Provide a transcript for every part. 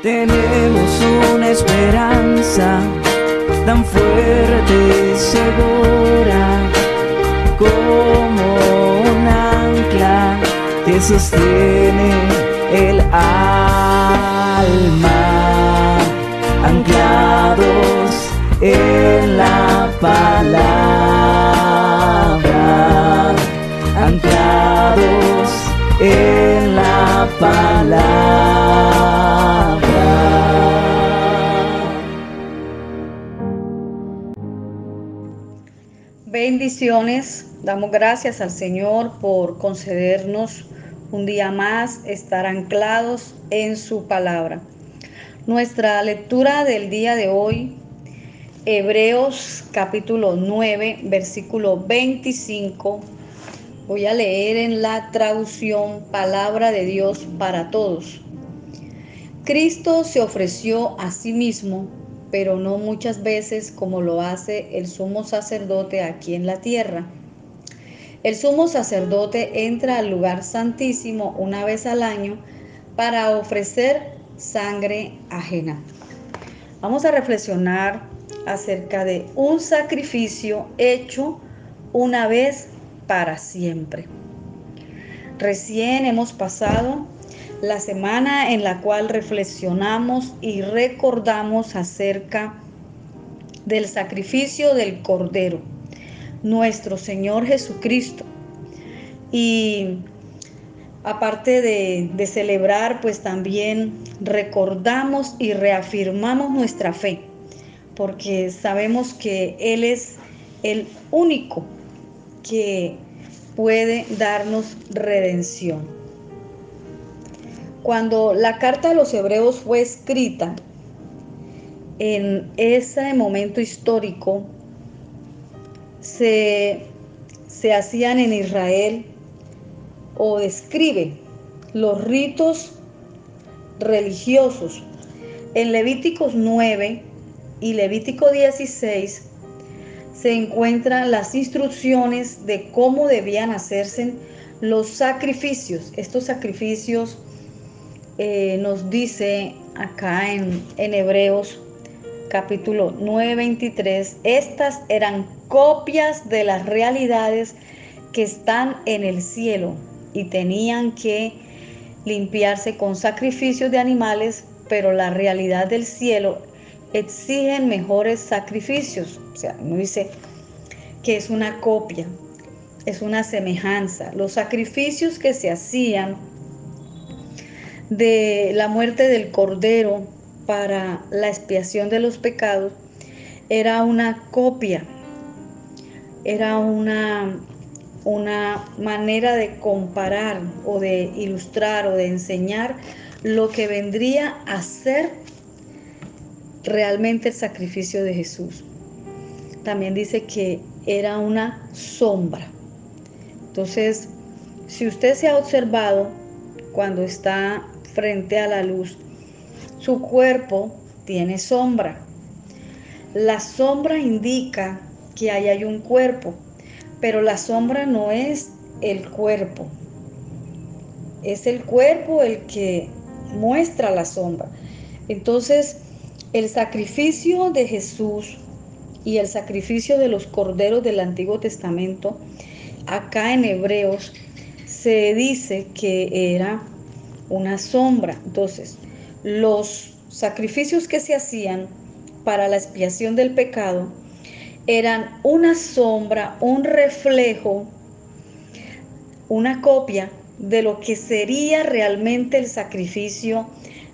Tenemos una esperanza tan fuerte y segura, como un ancla que sostiene el alma, anclados en la palabra, anclados en la palabra. Bendiciones, damos gracias al Señor por concedernos un día más estar anclados en su palabra. Nuestra lectura del día de hoy, Hebreos capítulo 9, versículo 25. Voy a leer en la traducción Palabra de Dios para Todos. Cristo se ofreció a sí mismo, pero no muchas veces como lo hace el sumo sacerdote aquí en la tierra. El sumo sacerdote entra al lugar santísimo una vez al año para ofrecer sangre ajena. Vamos a reflexionar acerca de un sacrificio hecho una vez para siempre. Recién hemos pasado la semana en la cual reflexionamos y recordamos acerca del sacrificio del Cordero, nuestro Señor Jesucristo. Y aparte de celebrar, pues también recordamos y reafirmamos nuestra fe, porque sabemos que Él es el único que puede darnos redención. Cuando la carta a los Hebreos fue escrita, en ese momento histórico, se hacían en Israel o describe los ritos religiosos. En Levíticos 9 y Levítico 16 se encuentran las instrucciones de cómo debían hacerse los sacrificios. Estos sacrificios nos dice acá en Hebreos capítulo 9, 23, estas eran copias de las realidades que están en el cielo y tenían que limpiarse con sacrificios de animales, pero la realidad del cielo exigen mejores sacrificios. O sea, no dice que es una copia, es una semejanza. Los sacrificios que se hacían de la muerte del Cordero para la expiación de los pecados era una copia, era una manera de comparar o de ilustrar o de enseñar lo que vendría a ser realmente el sacrificio de Jesús. También dice que era una sombra. Entonces, si usted se ha observado cuando está frente a la luz, su cuerpo tiene sombra. La sombra indica que ahí hay un cuerpo, pero la sombra no es el cuerpo. Es el cuerpo el que muestra la sombra. Entonces, el sacrificio de Jesús y el sacrificio de los corderos del Antiguo Testamento, acá en Hebreos, se dice que era una sombra. Entonces, los sacrificios que se hacían para la expiación del pecado eran una sombra, un reflejo, una copia de lo que sería realmente el sacrificio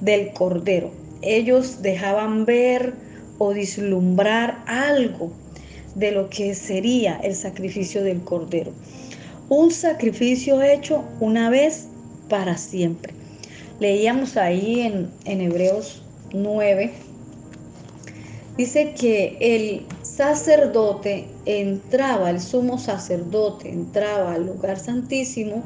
del Cordero. Ellos dejaban ver o vislumbrar algo de lo que sería el sacrificio del Cordero. Un sacrificio hecho una vez para siempre. Leíamos ahí en Hebreos 9, dice que el sacerdote entraba, el sumo sacerdote entraba al lugar santísimo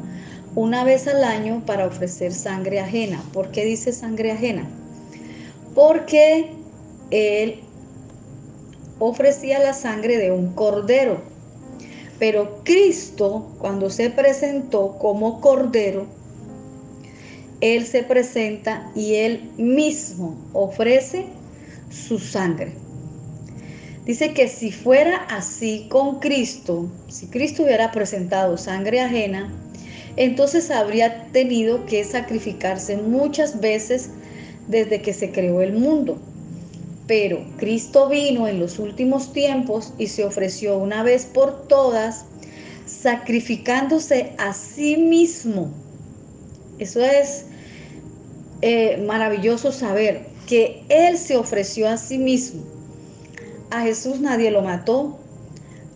una vez al año para ofrecer sangre ajena. ¿Por qué dice sangre ajena? Porque él ofrecía la sangre de un cordero, pero Cristo, cuando se presentó como cordero, Él se presenta y Él mismo ofrece su sangre. Dice que si fuera así con Cristo, si Cristo hubiera presentado sangre ajena, entonces habría tenido que sacrificarse muchas veces desde que se creó el mundo. Pero Cristo vino en los últimos tiempos y se ofreció una vez por todas, sacrificándose a sí mismo. Eso es maravilloso saber que Él se ofreció a sí mismo. A Jesús nadie lo mató,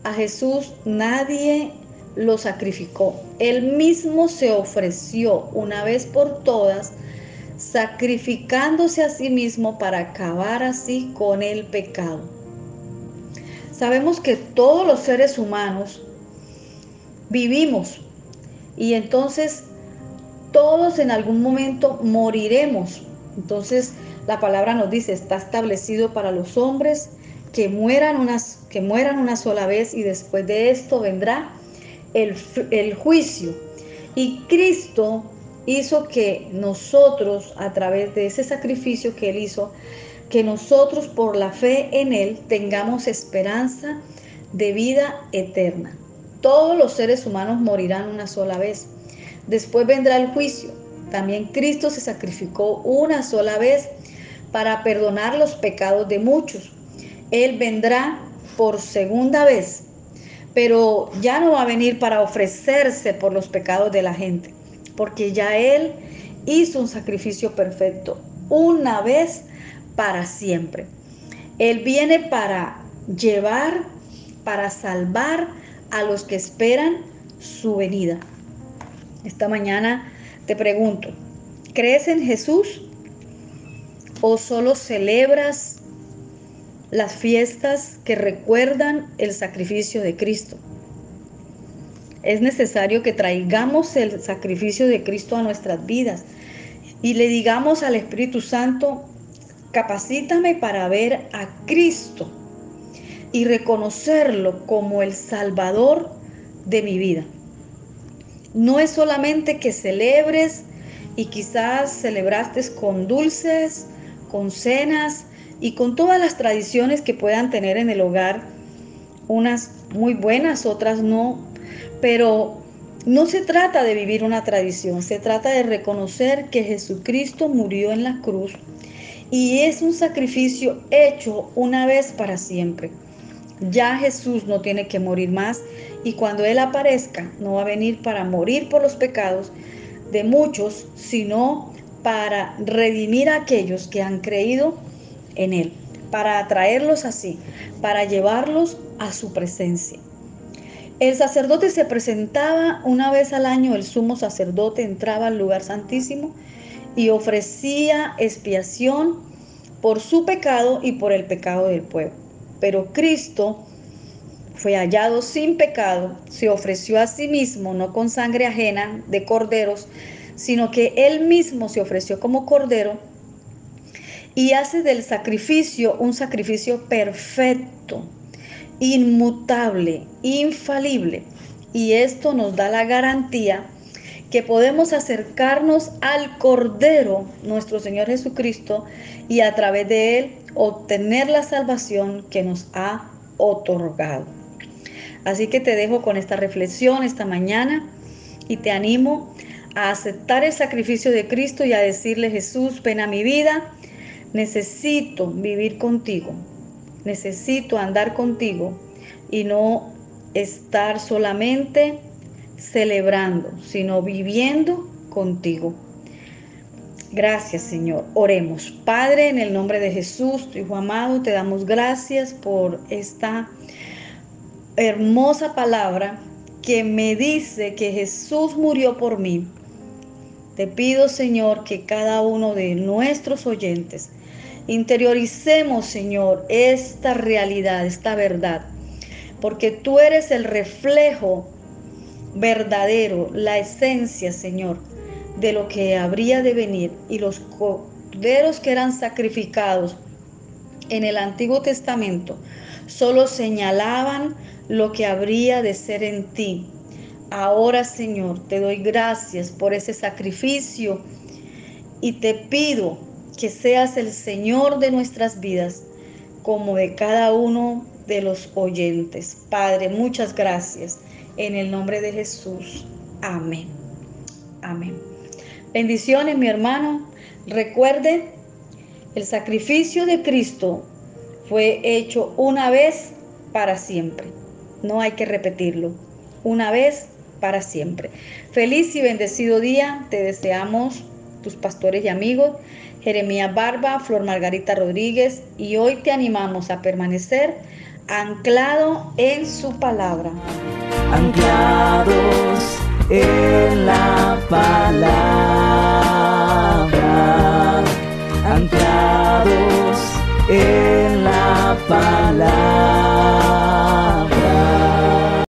a Jesús nadie lo sacrificó. Él mismo se ofreció una vez por todas, sacrificándose a sí mismo para acabar así con el pecado. Sabemos que todos los seres humanos vivimos y entonces todos en algún momento moriremos. Entonces la palabra nos dice, está establecido para los hombres que mueran una sola vez y después de esto vendrá el juicio. Y Cristo hizo que nosotros, a través de ese sacrificio que Él hizo, que nosotros por la fe en Él tengamos esperanza de vida eterna. Todos los seres humanos morirán una sola vez. Después vendrá el juicio. También Cristo se sacrificó una sola vez para perdonar los pecados de muchos. Él vendrá por segunda vez, pero ya no va a venir para ofrecerse por los pecados de la gente, porque ya Él hizo un sacrificio perfecto, una vez para siempre. Él viene para llevar, para salvar a los que esperan su venida. Esta mañana te pregunto, ¿crees en Jesús o solo celebras las fiestas que recuerdan el sacrificio de Cristo? Es necesario que traigamos el sacrificio de Cristo a nuestras vidas y le digamos al Espíritu Santo, capacítame para ver a Cristo y reconocerlo como el Salvador de mi vida. No es solamente que celebres y quizás celebraste con dulces, con cenas y con todas las tradiciones que puedan tener en el hogar, unas muy buenas, otras no, pero no se trata de vivir una tradición, se trata de reconocer que Jesucristo murió en la cruz y es un sacrificio hecho una vez para siempre. Ya Jesús no tiene que morir más y cuando Él aparezca no va a venir para morir por los pecados de muchos, sino para redimir a aquellos que han creído en Él, para atraerlos así, para llevarlos a su presencia. El sacerdote se presentaba una vez al año, el sumo sacerdote entraba al lugar santísimo y ofrecía expiación por su pecado y por el pecado del pueblo. Pero Cristo fue hallado sin pecado, se ofreció a sí mismo, no con sangre ajena de corderos, sino que Él mismo se ofreció como cordero y hace del sacrificio un sacrificio perfecto, inmutable, infalible. Y esto nos da la garantía que podemos acercarnos al Cordero, nuestro Señor Jesucristo, y a través de Él obtener la salvación que nos ha otorgado. Así que te dejo con esta reflexión esta mañana y te animo a aceptar el sacrificio de Cristo y a decirle: Jesús, ven a mi vida, necesito vivir contigo, necesito andar contigo y no estar solamente celebrando, sino viviendo contigo. Gracias, Señor. Oremos. Padre, en el nombre de Jesús, tu Hijo amado, te damos gracias por esta hermosa palabra que me dice que Jesús murió por mí. Te pido, Señor, que cada uno de nuestros oyentes interioricemos, Señor, esta realidad, esta verdad, porque tú eres el reflejo verdadero, la esencia, Señor, de lo que habría de venir. Y los corderos que eran sacrificados en el Antiguo Testamento solo señalaban lo que habría de ser en ti. Ahora, Señor, te doy gracias por ese sacrificio y te pido que seas el Señor de nuestras vidas, como de cada uno de los oyentes. Padre, muchas gracias. En el nombre de Jesús. Amén. Amén. Bendiciones, mi hermano. Recuerde, el sacrificio de Cristo fue hecho una vez para siempre. No hay que repetirlo. Una vez para siempre. Feliz y bendecido día te deseamos tus pastores y amigos, Jeremías Barba, Flor Margarita Rodríguez, y hoy te animamos a permanecer anclado en su palabra. Anclado